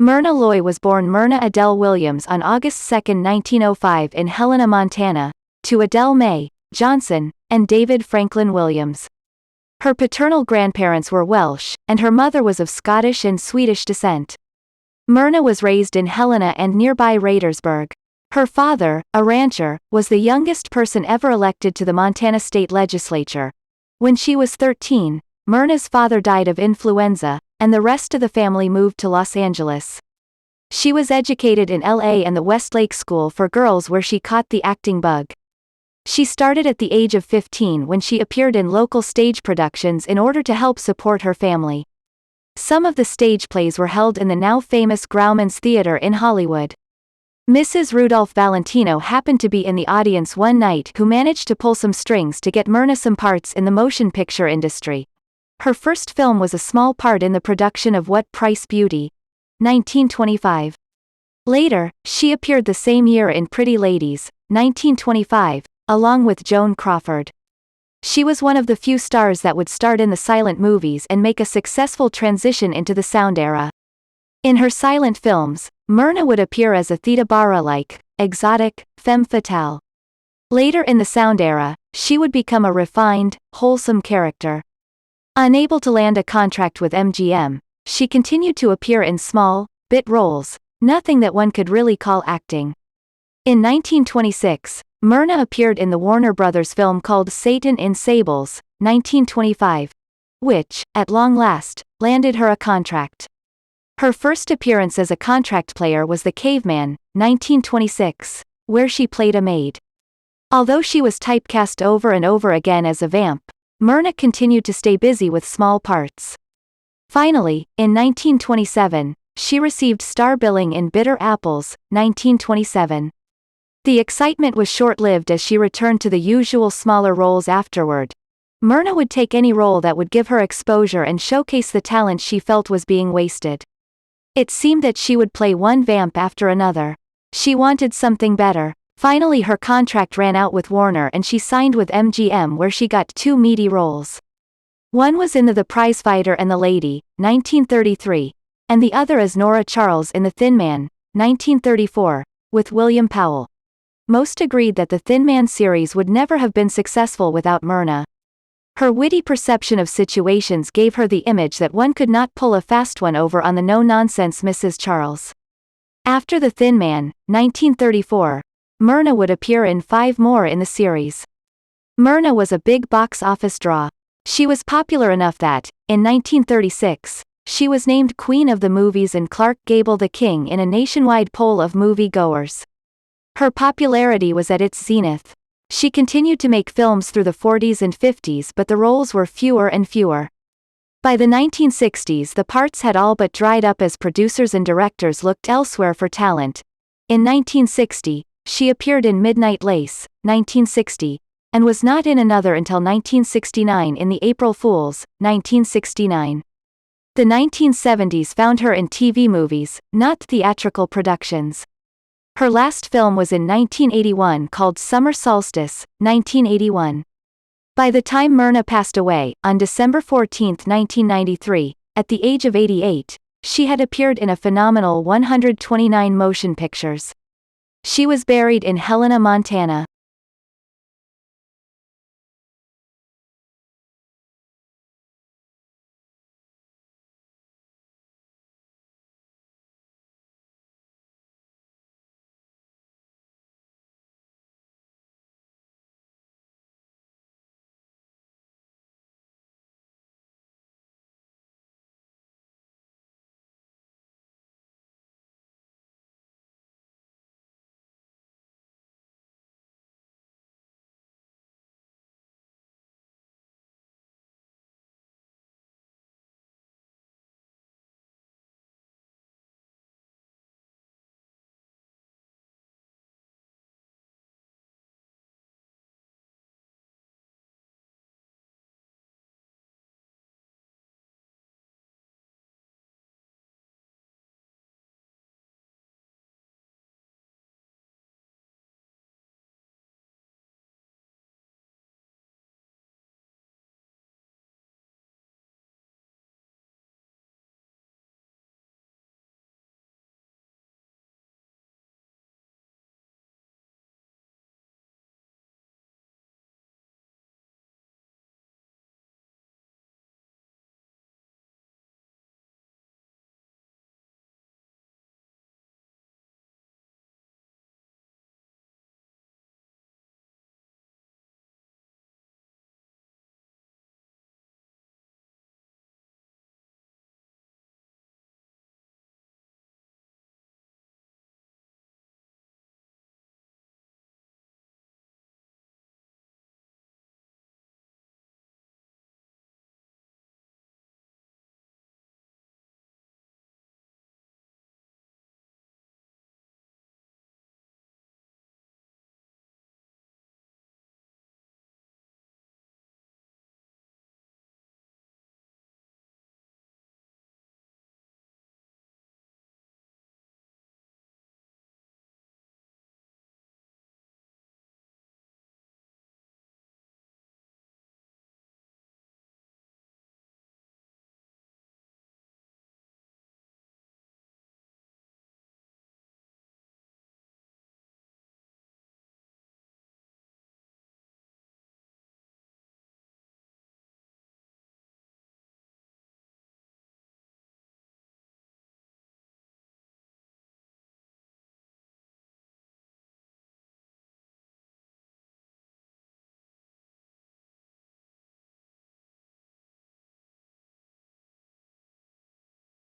Myrna Loy was born Myrna Adele Williams on August 2, 1905 in Helena, Montana, to Adele Mae Johnson and David Franklin Williams. Her paternal grandparents were Welsh, and her mother was of Scottish and Swedish descent. Myrna was raised in Helena and nearby Radersburg. Her father, a rancher, was the youngest person ever elected to the Montana state legislature. When she was 13, Myrna's father died of influenza, and the rest of the family moved to Los Angeles. She was educated in LA and the Westlake School for Girls where she caught the acting bug. She started at the age of 15 when she appeared in local stage productions in order to help support her family. Some of the stage plays were held in the now famous Grauman's Theater in Hollywood. Mrs. Rudolph Valentino happened to be in the audience one night who managed to pull some strings to get Myrna some parts in the motion picture industry. Her first film was a small part in the production of What Price Beauty? 1925. Later, she appeared the same year in Pretty Ladies, 1925, along with Joan Crawford. She was one of the few stars that would start in the silent movies and make a successful transition into the sound era. In her silent films, Myrna would appear as a Theda Bara-like, exotic, femme fatale. Later in the sound era, she would become a refined, wholesome character. Unable to land a contract with MGM, she continued to appear in small, bit roles, nothing that one could really call acting. In 1926, Myrna appeared in the Warner Brothers film called Satan in Sables, 1925, which, at long last, landed her a contract. Her first appearance as a contract player was The Caveman, 1926, where she played a maid. Although she was typecast over and over again as a vamp, Myrna continued to stay busy with small parts. Finally, in 1927, she received star billing in Bitter Apples, 1927. The excitement was short-lived as she returned to the usual smaller roles afterward. Myrna would take any role that would give her exposure and showcase the talent she felt was being wasted. It seemed that she would play one vamp after another. She wanted something better. Finally her contract ran out with Warner and she signed with MGM where she got two meaty roles. One was in The Prizefighter and the Lady, 1933, and the other as Nora Charles in The Thin Man, 1934, with William Powell. Most agreed that the Thin Man series would never have been successful without Myrna. Her witty perception of situations gave her the image that one could not pull a fast one over on the no-nonsense Mrs. Charles. After The Thin Man, 1934, Myrna would appear in 5 more in the series. Myrna was a big box office draw. She was popular enough that, in 1936, she was named Queen of the Movies and Clark Gable the King in a nationwide poll of movie-goers. Her popularity was at its zenith. She continued to make films through the 40s and 50s but the roles were fewer and fewer. By the 1960s the parts had all but dried up as producers and directors looked elsewhere for talent. In 1960, she appeared in Midnight Lace, 1960, and was not in another until 1969 in The April Fools, 1969. The 1970s found her in TV movies, not theatrical productions. Her last film was in 1981 called Summer Solstice, 1981. By the time Myrna passed away, on December 14, 1993, at the age of 88, she had appeared in a phenomenal 129 motion pictures. She was buried in Helena, Montana.